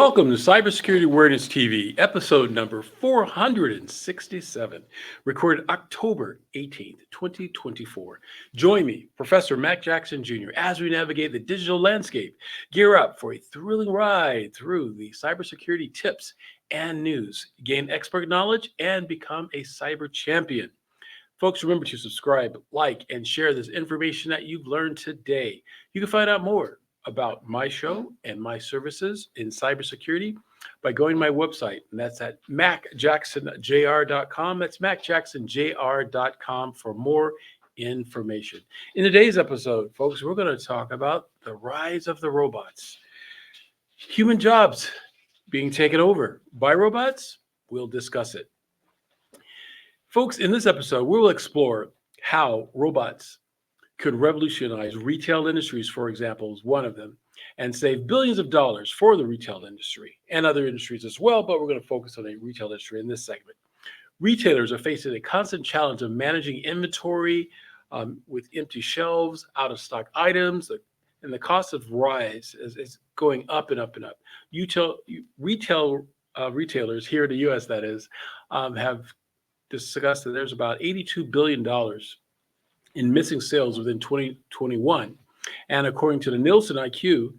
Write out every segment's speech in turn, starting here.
Welcome to Cybersecurity Awareness TV, episode number 467, recorded October 18th, 2024. Join me, Professor Mac Jackson Jr., as we navigate the digital landscape. Gear up for a thrilling ride through the cybersecurity tips and news. Gain expert knowledge and become a cyber champion. Folks, remember to subscribe, like, and share this information that you've learned today. You can find out more about my show and my services in cybersecurity by going to my website, and that's at macjacksonjr.com. That's macjacksonjr.com for more information. In today's episode, folks, we're going to talk about the rise of the robots. Human jobs being taken over by robots. We'll discuss it. Folks, in this episode, we will explore how robots could revolutionize retail industries, for example, is one of them, and save billions of dollars for the retail industry and other industries as well, but we're going to focus on the retail industry in this segment. Retailers are facing a constant challenge of managing inventory with empty shelves, out-of-stock items, and the cost of rise is going up and up and up. Retailers here in the U.S., that is, have discussed that there's about $82 billion in missing sales within 2021. And according to the Nielsen IQ,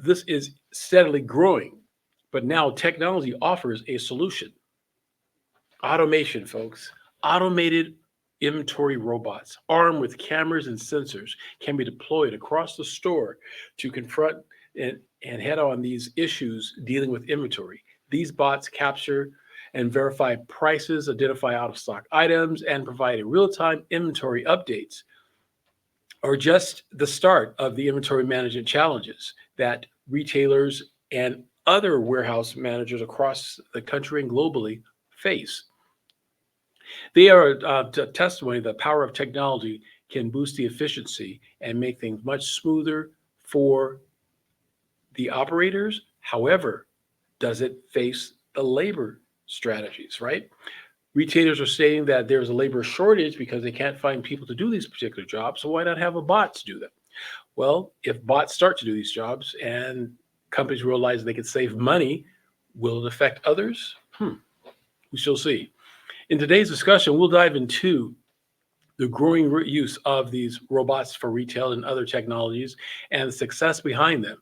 this is steadily growing. But now technology offers a solution. Automation, folks. Automated inventory robots armed with cameras and sensors can be deployed across the store to confront and head on these issues dealing with inventory. These bots capture and verify prices, identify out-of-stock items, and provide real-time inventory updates, or just the start of the inventory management challenges that retailers and other warehouse managers across the country and globally face. They are a testimony that the power of technology can boost the efficiency and make things much smoother for the operators. However, does it face the labor strategies, right? Retailers are stating that there's a labor shortage because they can't find people to do these particular jobs. So why not have a bot to do them? Well, if bots start to do these jobs and companies realize they can save money, will it affect others? We shall see. In today's discussion, we'll dive into the growing use of these robots for retail and other technologies and the success behind them,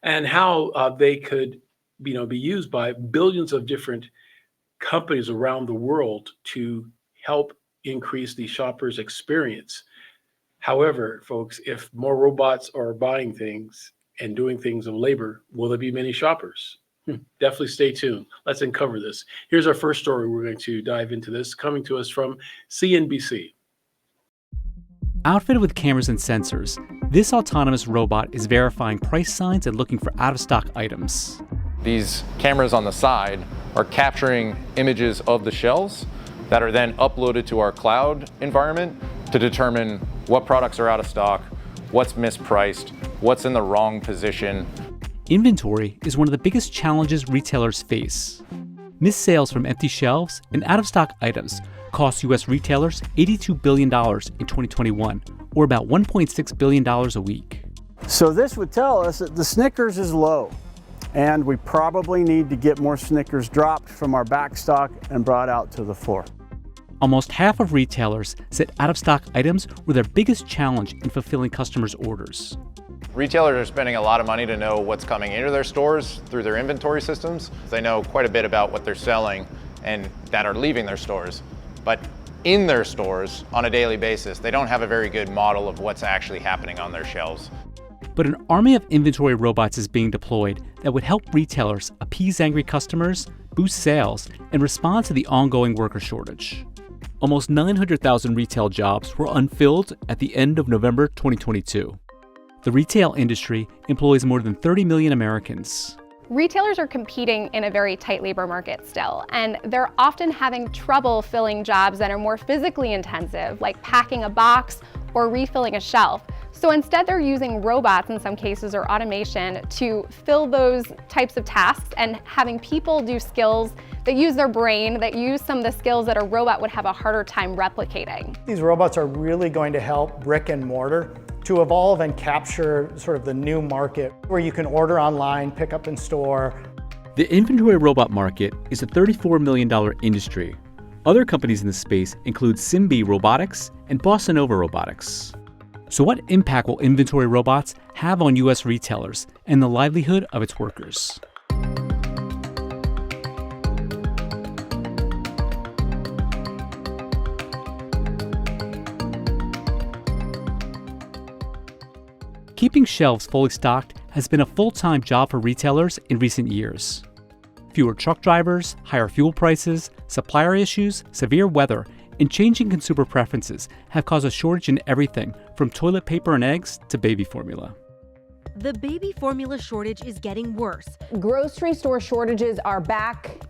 and how they could, be used by billions of different companies around the world to help increase the shopper's experience. However, folks, if more robots are buying things and doing things of labor, will there be many shoppers? Definitely stay tuned. Let's uncover this. Here's our first story. We're going to dive into this, coming to us from CNBC. Outfitted with cameras and sensors, this autonomous robot is verifying price signs and looking for out-of-stock items. These cameras on the side are capturing images of the shelves that are then uploaded to our cloud environment to determine what products are out of stock, what's mispriced, what's in the wrong position. Inventory is one of the biggest challenges retailers face. Missed sales from empty shelves and out-of-stock items cost U.S. retailers $82 billion in 2021, or about $1.6 billion a week. So this would tell us that the Snickers is low, and we probably need to get more Snickers dropped from our back stock and brought out to the floor. Almost half of retailers said out-of-stock items were their biggest challenge in fulfilling customers' orders. Retailers are spending a lot of money to know what's coming into their stores through their inventory systems. They know quite a bit about what they're selling and that are leaving their stores. But in their stores on a daily basis, they don't have a very good model of what's actually happening on their shelves. But an army of inventory robots is being deployed that would help retailers appease angry customers, boost sales, and respond to the ongoing worker shortage. Almost 900,000 retail jobs were unfilled at the end of November 2022. The retail industry employs more than 30 million Americans. Retailers are competing in a very tight labor market still, and they're often having trouble filling jobs that are more physically intensive, like packing a box or refilling a shelf. So instead they're using robots in some cases or automation to fill those types of tasks and having people do skills that use their brain, that use some of the skills that a robot would have a harder time replicating. These robots are really going to help brick and mortar to evolve and capture sort of the new market where you can order online, pick up in store, The inventory robot market is a $34 million industry. Other companies in the space include Simbi Robotics and Bossa Nova Robotics. So what impact will inventory robots have on U.S. retailers and the livelihood of its workers? Keeping shelves fully stocked has been a full-time job for retailers in recent years. Fewer truck drivers, higher fuel prices, supplier issues, severe weather, and changing consumer preferences have caused a shortage in everything from toilet paper and eggs to baby formula. The baby formula shortage is getting worse. Grocery store shortages are back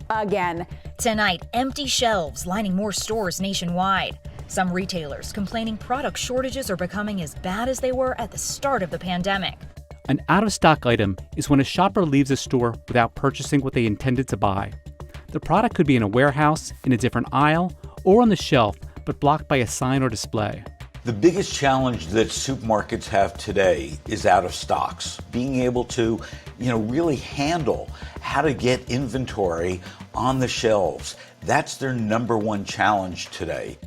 again. Tonight, empty shelves lining more stores nationwide. Some retailers complaining product shortages are becoming as bad as they were at the start of the pandemic. An out-of-stock item is when a shopper leaves a store without purchasing what they intended to buy. The product could be in a warehouse, in a different aisle, or on the shelf, but blocked by a sign or display. The biggest challenge that supermarkets have today is out of stocks. Being able to, really handle how to get inventory on the shelves. That's their number one challenge today.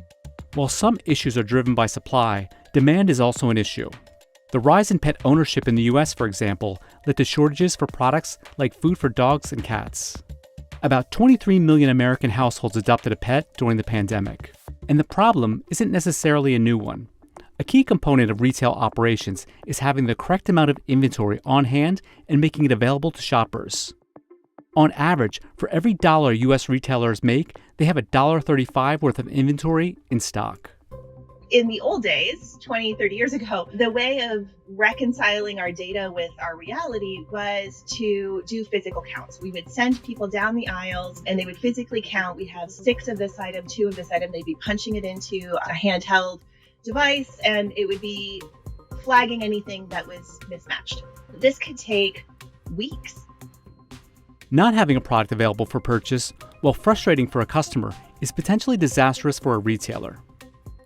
While some issues are driven by supply, demand is also an issue. The rise in pet ownership in the U.S., for example, led to shortages for products like food for dogs and cats. About 23 million American households adopted a pet during the pandemic. And the problem isn't necessarily a new one. A key component of retail operations is having the correct amount of inventory on hand and making it available to shoppers. On average, for every $1 U.S. retailers make, they have $1.35 worth of inventory in stock. In the old days, 20, 30 years ago, the way of reconciling our data with our reality was to do physical counts. We would send people down the aisles and they would physically count. We'd have 6 of this item, 2 of this item. They'd be punching it into a handheld device and it would be flagging anything that was mismatched. This could take weeks. Not having a product available for purchase, while frustrating for a customer, is potentially disastrous for a retailer.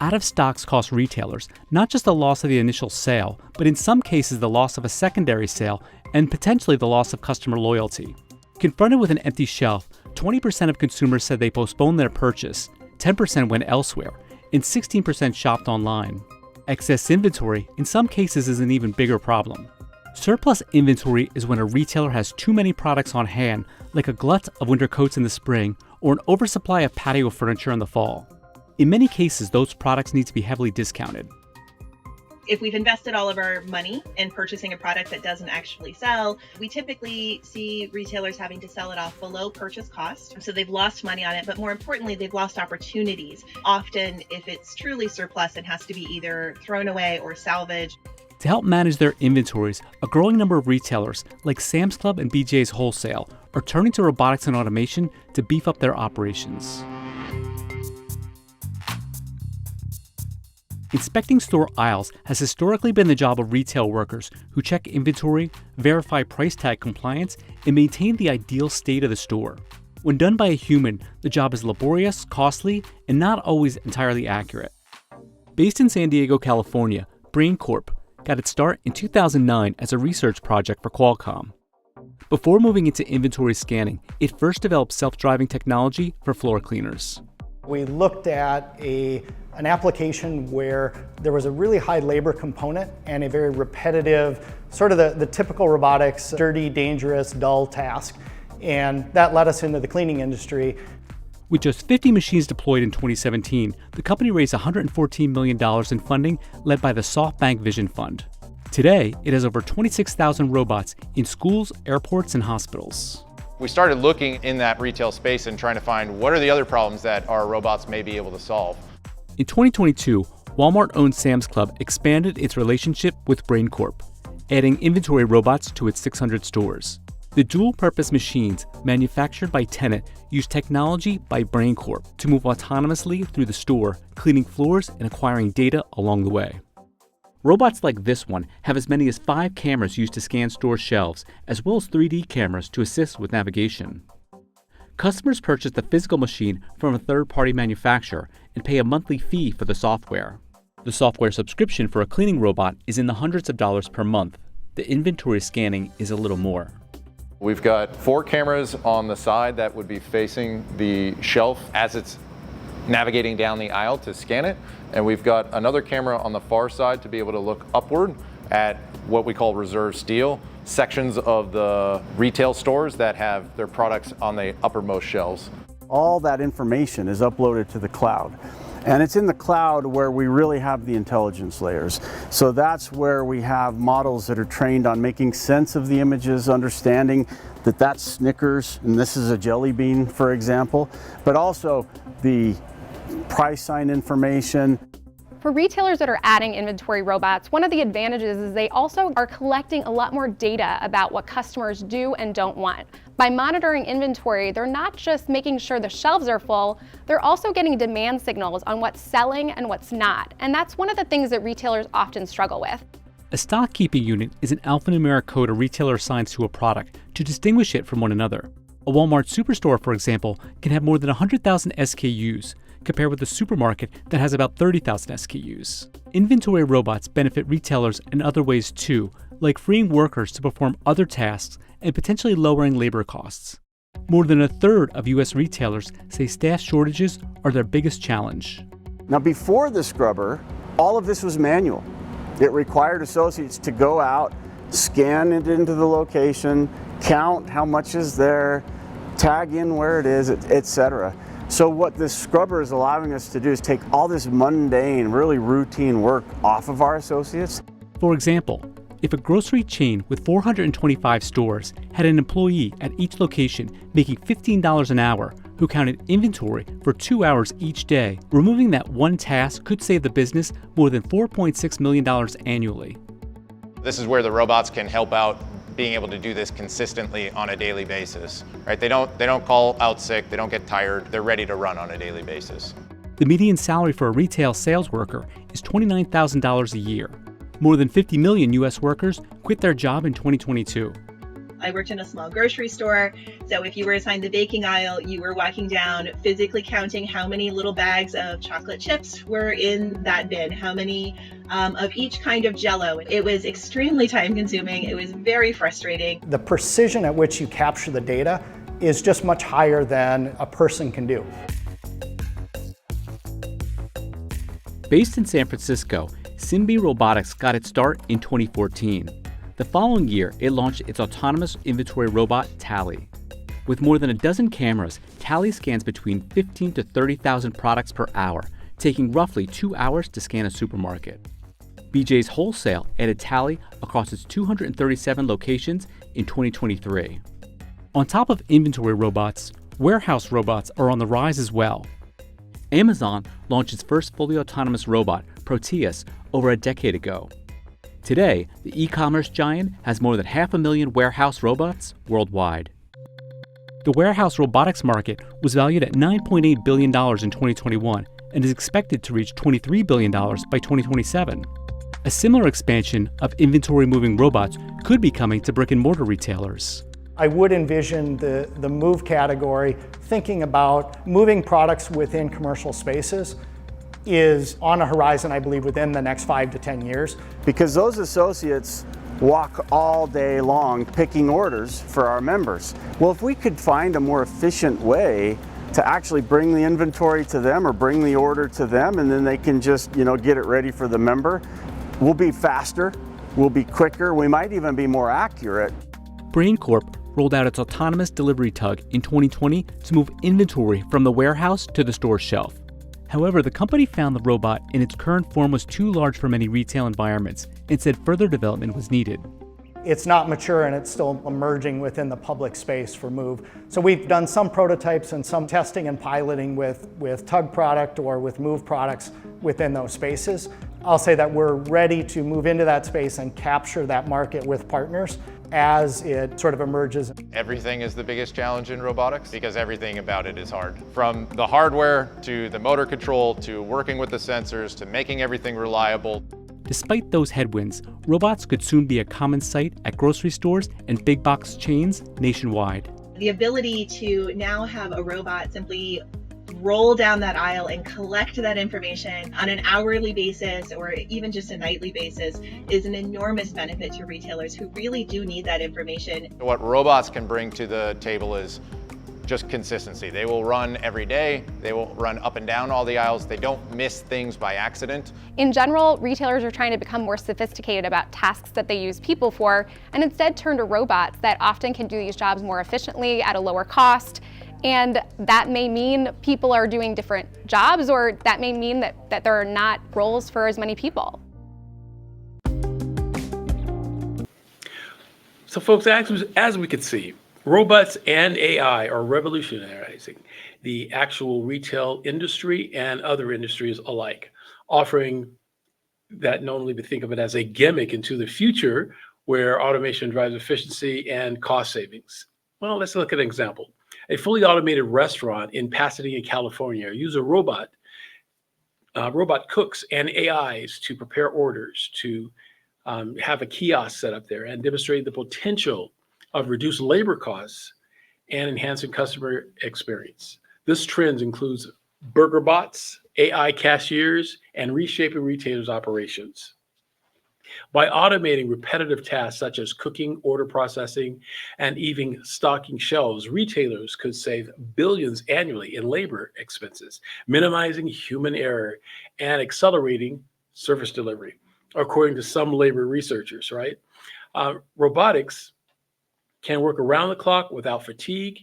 Out of stocks cost retailers not just the loss of the initial sale, but in some cases the loss of a secondary sale and potentially the loss of customer loyalty. Confronted with an empty shelf, 20% of consumers said they postponed their purchase, 10% went elsewhere, and 16% shopped online. Excess inventory, in some cases, is an even bigger problem. Surplus inventory is when a retailer has too many products on hand, like a glut of winter coats in the spring or an oversupply of patio furniture in the fall. In many cases, those products need to be heavily discounted. If we've invested all of our money in purchasing a product that doesn't actually sell, we typically see retailers having to sell it off below purchase cost. So they've lost money on it, but more importantly, they've lost opportunities. Often, if it's truly surplus, it has to be either thrown away or salvaged. To help manage their inventories, a growing number of retailers, like Sam's Club and BJ's Wholesale, are turning to robotics and automation to beef up their operations. Inspecting store aisles has historically been the job of retail workers who check inventory, verify price tag compliance, and maintain the ideal state of the store. When done by a human, the job is laborious, costly, and not always entirely accurate. Based in San Diego, California, Brain Corp got its start in 2009 as a research project for Qualcomm. Before moving into inventory scanning, it first developed self-driving technology for floor cleaners. We looked at an application where there was a really high labor component and a very repetitive, sort of the typical robotics, dirty, dangerous, dull task. And that led us into the cleaning industry. With just 50 machines deployed in 2017, the company raised $114 million in funding led by the SoftBank Vision Fund. Today, it has over 26,000 robots in schools, airports, and hospitals. We started looking in that retail space and trying to find what are the other problems that our robots may be able to solve. In 2022, Walmart-owned Sam's Club expanded its relationship with Brain Corp, adding inventory robots to its 600 stores. The dual-purpose machines, manufactured by Tenet, use technology by Brain Corp to move autonomously through the store, cleaning floors and acquiring data along the way. Robots like this one have as many as 5 cameras used to scan store shelves, as well as 3D cameras to assist with navigation. Customers purchase the physical machine from a third-party manufacturer and pay a monthly fee for the software. The software subscription for a cleaning robot is in the hundreds of dollars per month. The inventory scanning is a little more. We've got 4 cameras on the side that would be facing the shelf as it's navigating down the aisle to scan it. And we've got another camera on the far side to be able to look upward at what we call reserve steel, sections of the retail stores that have their products on the uppermost shelves. All that information is uploaded to the cloud. And it's in the cloud where we really have the intelligence layers. So that's where we have models that are trained on making sense of the images, understanding that that's Snickers and this is a jelly bean, for example, but also the price sign information. For retailers that are adding inventory robots, one of the advantages is they also are collecting a lot more data about what customers do and don't want. By monitoring inventory, they're not just making sure the shelves are full, they're also getting demand signals on what's selling and what's not. And that's one of the things that retailers often struggle with. A stock keeping unit is an alphanumeric code a retailer assigns to a product to distinguish it from one another. A Walmart superstore, for example, can have more than 100,000 SKUs, compared with a supermarket that has about 30,000 SKUs. Inventory robots benefit retailers in other ways too, like freeing workers to perform other tasks and potentially lowering labor costs. More than a third of U.S. retailers say staff shortages are their biggest challenge. Now, before the scrubber, all of this was manual. It required associates to go out, scan it into the location, count how much is there, tag in where it is, etc. So what this scrubber is allowing us to do is take all this mundane, really routine work off of our associates. For example, if a grocery chain with 425 stores had an employee at each location making $15 an hour who counted inventory for 2 hours each day, removing that one task could save the business more than $4.6 million annually. This is where the robots can help out being able to do this consistently on a daily basis, right? They don't call out sick, they don't get tired, they're ready to run on a daily basis. The median salary for a retail sales worker is $29,000 a year. More than 50 million U.S. workers quit their job in 2022. I worked in a small grocery store, so if you were assigned the baking aisle, you were walking down physically counting how many little bags of chocolate chips were in that bin, how many of each kind of Jell-O. It was extremely time consuming, it was very frustrating. The precision at which you capture the data is just much higher than a person can do. Based in San Francisco, Simbi Robotics got its start in 2014. The following year, it launched its autonomous inventory robot, Tally. With more than a dozen cameras, Tally scans between 15 to 30,000 products per hour, taking roughly 2 hours to scan a supermarket. BJ's Wholesale added Tally across its 237 locations in 2023. On top of inventory robots, warehouse robots are on the rise as well. Amazon launched its first fully autonomous robot, Proteus, over a decade ago. Today, the e-commerce giant has more than 500,000 warehouse robots worldwide. The warehouse robotics market was valued at $9.8 billion in 2021 and is expected to reach $23 billion by 2027. A similar expansion of inventory-moving robots could be coming to brick-and-mortar retailers. I would envision the move category, thinking about moving products within commercial spaces, is on a horizon, I believe, within the next 5 to 10 years. Because those associates walk all day long picking orders for our members. Well, if we could find a more efficient way to actually bring the inventory to them or bring the order to them, and then they can just, get it ready for the member, we'll be faster, we'll be quicker, we might even be more accurate. BrainCorp rolled out its autonomous delivery tug in 2020 to move inventory from the warehouse to the store shelf. However, the company found the robot in its current form was too large for many retail environments and said further development was needed. It's not mature and it's still emerging within the public space for Move. So we've done some prototypes and some testing and piloting with Tug product or with Move products within those spaces. I'll say that we're ready to move into that space and capture that market with partners as it sort of emerges. Everything is the biggest challenge in robotics because everything about it is hard. From the hardware to the motor control to working with the sensors to making everything reliable. Despite those headwinds, robots could soon be a common sight at grocery stores and big box chains nationwide. The ability to now have a robot simply roll down that aisle and collect that information on an hourly basis or even just a nightly basis is an enormous benefit to retailers who really do need that information. What robots can bring to the table is just consistency. They will run every day. They will run up and down all the aisles. They don't miss things by accident. In general, retailers are trying to become more sophisticated about tasks that they use people for and instead turn to robots that often can do these jobs more efficiently at a lower cost. And that may mean people are doing different jobs, or that may mean that there are not roles for as many people. So folks, as we can see, robots and AI are revolutionizing the actual retail industry and other industries alike, offering that not only we think of it as a gimmick into the future where automation drives efficiency and cost savings. Well, let's look at an example. A fully automated restaurant in Pasadena, California, uses robot cooks and AIs to prepare orders, to have a kiosk set up there and demonstrate the potential of reduced labor costs and enhancing customer experience. This trend includes burger bots, AI cashiers, and reshaping retailers' operations. By automating repetitive tasks such as cooking, order processing, and even stocking shelves, retailers could save billions annually in labor expenses, minimizing human error and accelerating service delivery, according to some labor researchers, right? Robotics can work around the clock without fatigue,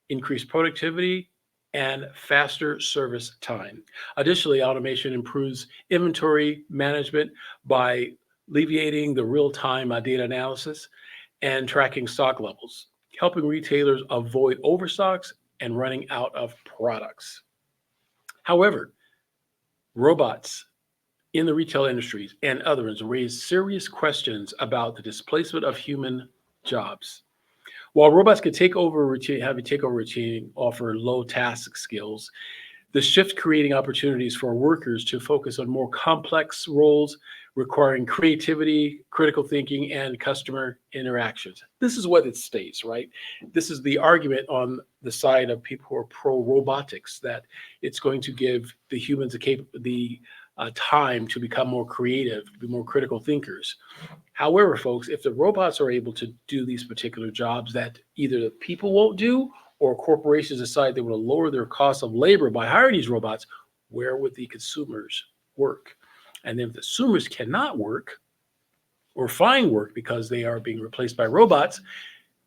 increase productivity, and faster service time. Additionally, automation improves inventory management by alleviating the real-time data analysis and tracking stock levels, helping retailers avoid overstocks and running out of products. However, robots in the retail industries and others raise serious questions about the displacement of human jobs. While robots can take over routine, offer low task skills, the shift creating opportunities for workers to focus on more complex roles requiring creativity, critical thinking, and customer interactions. This is what it states, right? This is the argument on the side of people who are pro-robotics, that it's going to give the humans the time to become more creative, be more critical thinkers. However, folks, if the robots are able to do these particular jobs that either the people won't do or corporations decide they want to lower their cost of labor by hiring these robots, where would the consumers work? And then if the consumers cannot work or find work because they are being replaced by robots,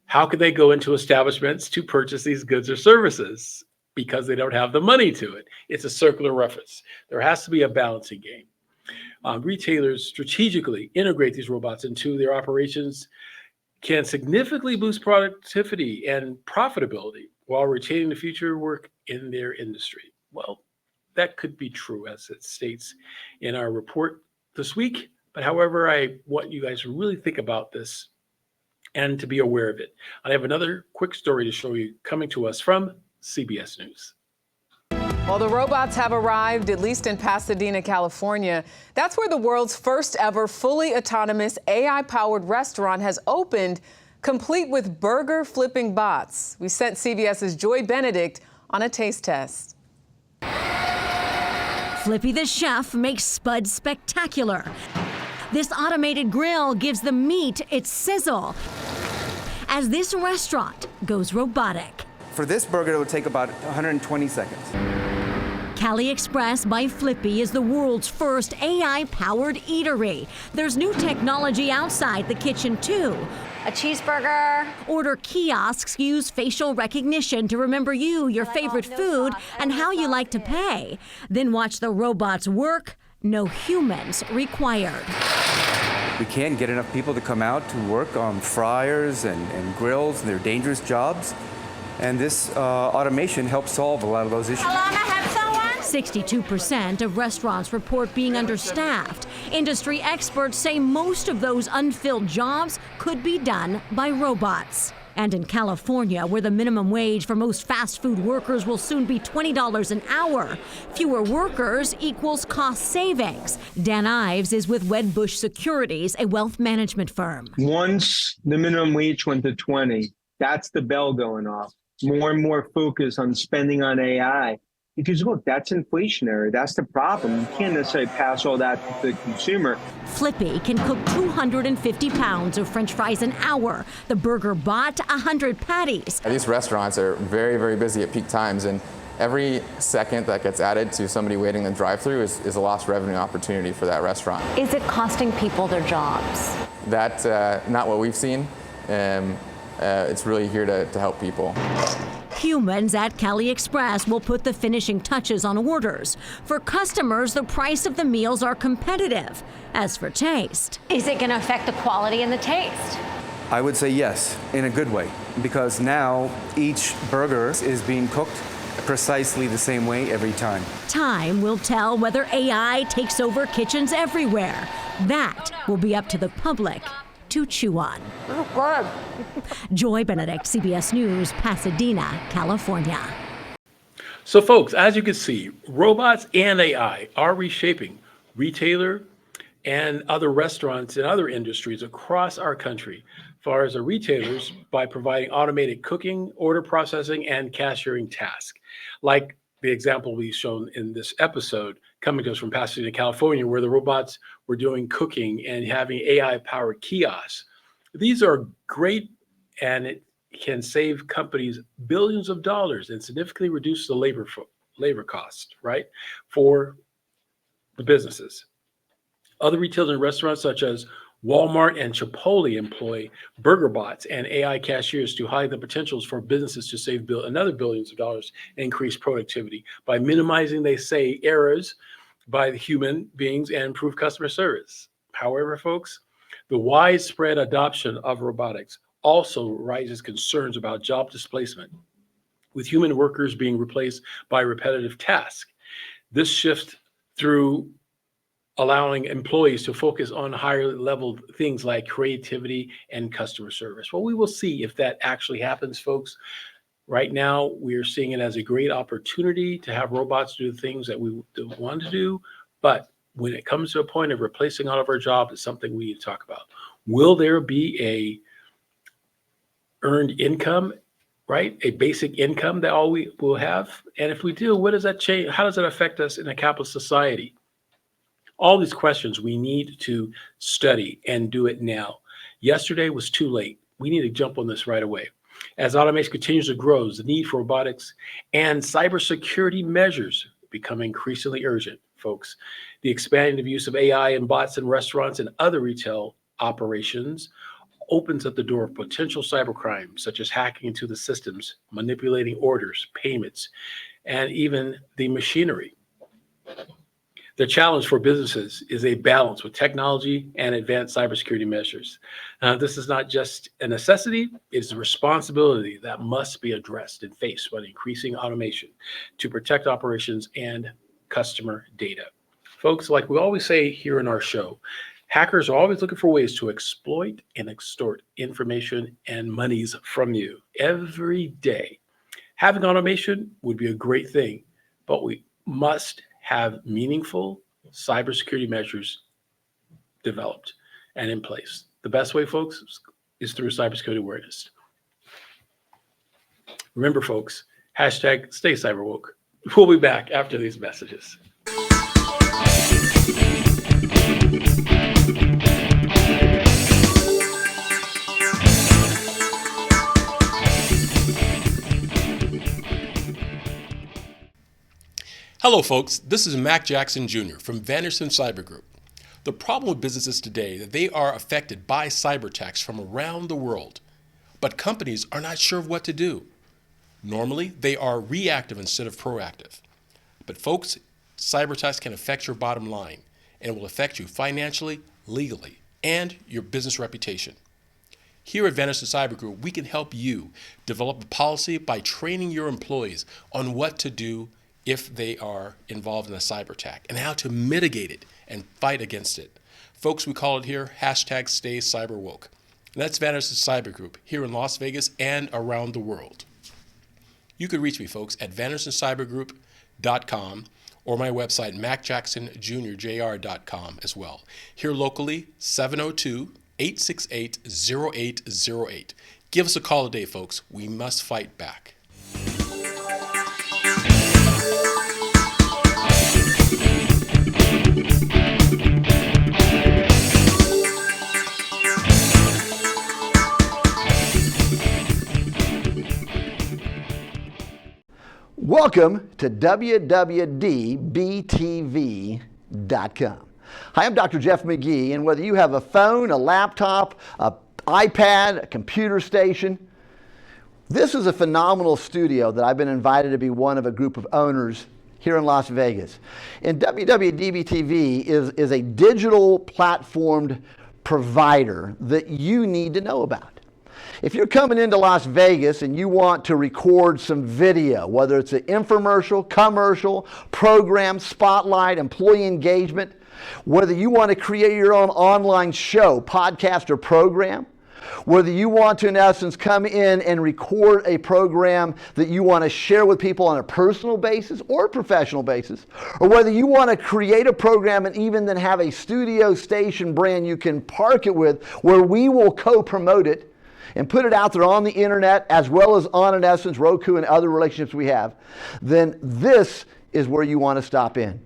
how could they go into establishments to purchase these goods or services? Because they don't have the money to it. It's a circular reference. There has to be a balancing game. Retailers strategically integrate these robots into their operations can significantly boost productivity and profitability while retaining the future work in their industry. Well, that could be true, as it states in our report this week. But however, I want you guys to really think about this and to be aware of it. I have another quick story to show you coming to us from CBS News. Well, the robots have arrived, at least in Pasadena, California. That's where the world's first ever fully autonomous AI-powered restaurant has opened, complete with burger flipping bots. We sent CBS's Joy Benedict on a taste test. Flippy the chef makes Spud spectacular. This automated grill gives the meat its sizzle as this restaurant goes robotic. For this burger, it would take about 120 seconds. Cali Express by Flippy is the world's first AI-powered eatery. There's new technology outside the kitchen, too. A cheeseburger. Order kiosks use facial recognition to remember you, your favorite food, and how you like to pay. Then watch the robots work. No humans required. We can't get enough people to come out to work on fryers and grills and their dangerous jobs. And this automation helps solve a lot of those issues. Hello, may I have someone? 62% of restaurants report being understaffed. Industry experts say most of those unfilled jobs could be done by robots. And in California, where the minimum wage for most fast food workers will soon be $20 an hour, fewer workers equals cost savings. Dan Ives is with Wedbush Securities, a wealth management firm. Once the minimum wage went to 20, that's the bell going off. More and more focus on spending on AI. Because look, that's inflationary. That's the problem. You can't necessarily pass all that to the consumer. Flippy can cook 250 pounds of French fries an hour. The Burger Bot, 100 patties. These restaurants are very, very busy at peak times, and every second that gets added to somebody waiting in the drive-thru is a lost revenue opportunity for that restaurant. Is it costing people their jobs? That's not what we've seen. It's really here to help people. Humans at Cali Express will put the finishing touches on orders. For customers, the price of the meals are competitive. As for taste, Is it going to affect the quality and the taste? I would say yes, in a good way, because now each burger is being cooked precisely the same way every time. time will tell whether AI takes over kitchens everywhere. That will be up to the public to chew on. Joy Benedict, CBS News, Pasadena, California. So folks, as you can see, robots and AI are reshaping retailer and other restaurants and other industries across our country. As far as the retailers, by providing automated cooking, order processing, and cashiering tasks. Like the example we've shown in this episode, coming to us from Pasadena, California, where the robots were doing cooking and having AI-powered kiosks. These are great, and it can save companies billions of dollars and significantly reduce the labor cost, right, for the businesses. Other retailers and restaurants such as Walmart and Chipotle employ burger bots and AI cashiers to highlight the potentials for businesses to save another billions of dollars and increase productivity by minimizing, they say, errors by the human beings and improve customer service. However, folks, the widespread adoption of robotics also raises concerns about job displacement, with human workers being replaced by repetitive tasks. This shift through allowing employees to focus on higher level things like creativity and customer service. Well, we will see if that actually happens, folks. Right now, we are seeing it as a great opportunity to have robots do things that we want to do. But when it comes to a point of replacing all of our jobs, it's something we need to talk about. Will there be a earned income, right? A basic income that all we will have? And if we do, what does that change? How does that affect us in a capitalist society? All these questions we need to study and do it now. Yesterday was too late. We need to jump on this right away. As automation continues to grow, the need for robotics and cybersecurity measures become increasingly urgent, folks. The expanding use of AI and bots in restaurants and other retail operations opens up the door of potential cybercrime, such as hacking into the systems, manipulating orders, payments, and even the machinery. The challenge for businesses is a balance with technology and advanced cybersecurity measures. This is not just a necessity, it's a responsibility that must be addressed and faced by increasing automation to protect operations and customer data. Folks, like we always say here in our show, hackers are always looking for ways to exploit and extort information and monies from you every day. Having automation would be a great thing, but we must have meaningful cybersecurity measures developed and in place. The best way, folks, is through cybersecurity awareness. Remember, folks, hashtag stay cyberwoke. We'll be back after these messages. Hello, folks. This is Mac Jackson Jr. from Vanderson Cyber Group. The problem with businesses today is that they are affected by cyber attacks from around the world, but companies are not sure of what to do. Normally, they are reactive instead of proactive. But folks, cyber attacks can affect your bottom line and will affect you financially, legally, and your business reputation. Here at Vanderson Cyber Group, we can help you develop a policy by training your employees on what to do if they are involved in a cyber attack and how to mitigate it and fight against it. Folks, we call it here hashtag stay cyberwoke. And that's Vanderson Cyber Group here in Las Vegas and around the world. You can reach me, folks, at vandersoncybergroup.com or my website, macjacksonjrjr.com as well. Here locally, 702-868-0808. Give us a call today, folks. We must fight back. Welcome to WWDBTV.com. Hi, I'm Dr. Jeff McGee, and whether you have a phone, a laptop, an iPad, a computer station, this is a phenomenal studio that I've been invited to be one of a group of owners here in Las Vegas. And WWDBTV is a digital platformed provider that you need to know about. If you're coming into Las Vegas and you want to record some video, whether it's an infomercial, commercial, program, spotlight, employee engagement, whether you want to create your own online show, podcast, or program, whether you want to, in essence, come in and record a program that you want to share with people on a personal basis or a professional basis, or whether you want to create a program and even then have a studio station brand you can park it with, where we will co-promote it and put it out there on the internet, as well as on, in essence, Roku and other relationships we have, then this is where you want to stop in.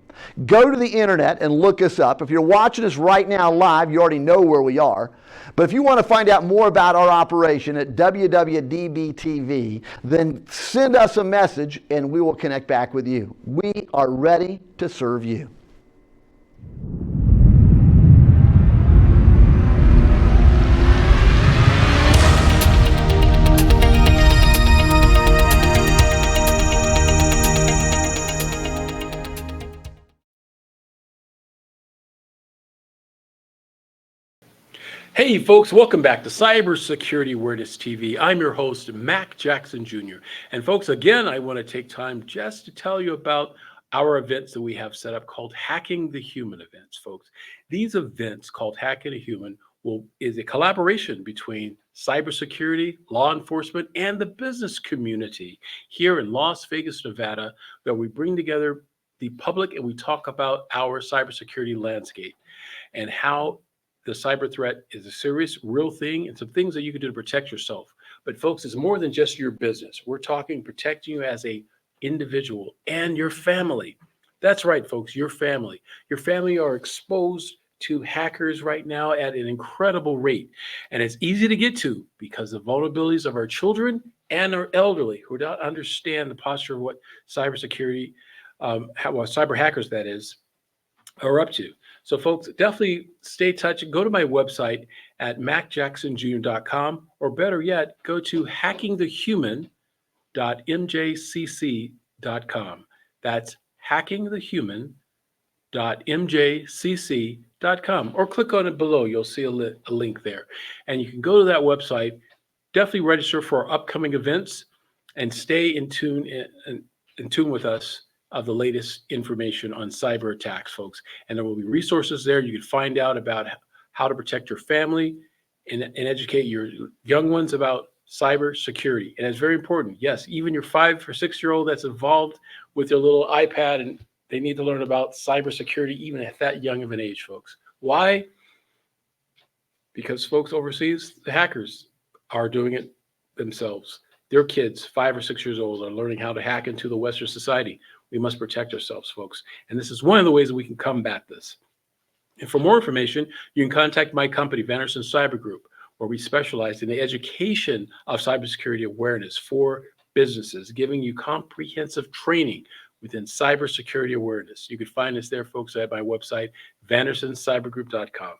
Go to the internet and look us up. If you're watching us right now live, you already know where we are. But if you want to find out more about our operation at WWDBTV, then send us a message and we will connect back with you. We are ready to serve you. Hey folks, welcome back to Cybersecurity Awareness TV. I'm your host, Mac Jackson Jr. And folks, again, I want to take time just to tell you about our events that we have set up called Hacking the Human events, folks. These events called Hacking the Human is a collaboration between cybersecurity, law enforcement, and the business community here in Las Vegas, Nevada, where we bring together the public and we talk about our cybersecurity landscape and how the cyber threat is a serious, real thing, and some things that you can do to protect yourself. But folks, it's more than just your business. We're talking protecting you as an individual and your family. That's right, folks, your family. Your family are exposed to hackers right now at an incredible rate. And it's easy to get to because of vulnerabilities of our children and our elderly who don't understand the posture of what cybersecurity, cyber hackers, that is, are up to. So folks, definitely stay in touch and go to my website at macjacksonjr.com, or better yet, go to hackingthehuman.mjcc.com. That's hackingthehuman.mjcc.com, or click on it below. You'll see a link there. And you can go to that website, definitely register for our upcoming events, and stay in tune with us of the latest information on cyber attacks, folks. And there will be resources there. You can find out about how to protect your family and educate your young ones about cyber security. And it's very important. Yes, even your 5 or 6 year old that's involved with their little iPad, and they need to learn about cyber security even at that young of an age, folks. Why? Because folks overseas, the hackers are doing it themselves. Their kids, 5 or 6 years old, are learning how to hack into the Western society. We must protect ourselves, folks. And this is one of the ways that we can combat this. And for more information, you can contact my company, Vanderson Cyber Group, where we specialize in the education of cybersecurity awareness for businesses, giving you comprehensive training within cybersecurity awareness. You can find us there, folks, at my website, vandersoncybergroup.com.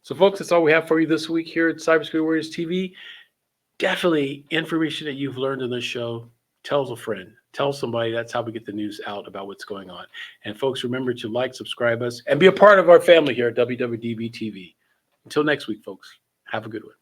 So, folks, that's all we have for you this week here at Cybersecurity Awareness TV. Definitely information that you've learned in this show. Tell a friend. Tell somebody. That's how we get the news out about what's going on. And folks, remember to like, subscribe us, and be a part of our family here at WWDBTV. Until next week, folks, have a good one.